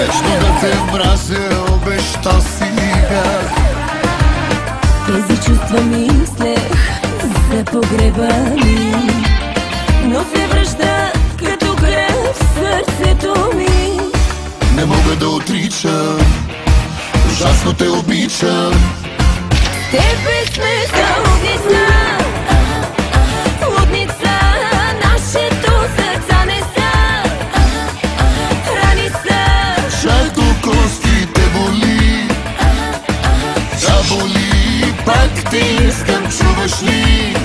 Вечно да те мразя, обещал си бях. Тези чувства мислех за погреба ми, но се връща като гръм в сърцето ми. Не мога да отричам, ужасно те обичам. Тебе сме за лудница, лудница, нашето сърца не са раница. Чайто костите боли, да боли, пак те искам, чуваш ли?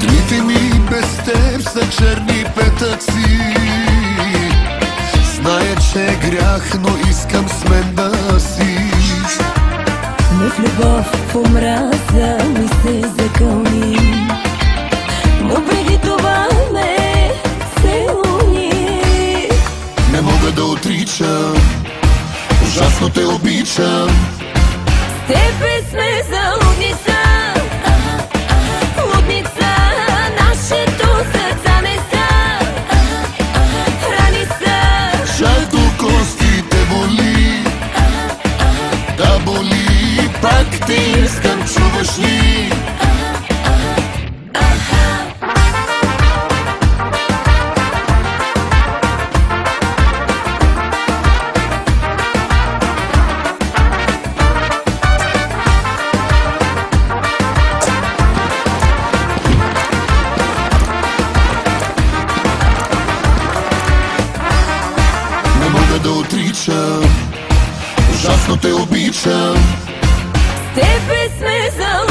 Дните ми без теб са черни петъци. Зная, че е грях, но искам с мен да си. Не в любов, в омраза ми се закълни, но преди това не целуни. Не мога да отричам, ужасно те обичам. С тебе сме за лудница, лудница, нашето сърца не са раница. Чайто костите боли, да боли, пак те искам, чуваш ли? Не мога да отричам, ужасно те обичам. С тебе сме за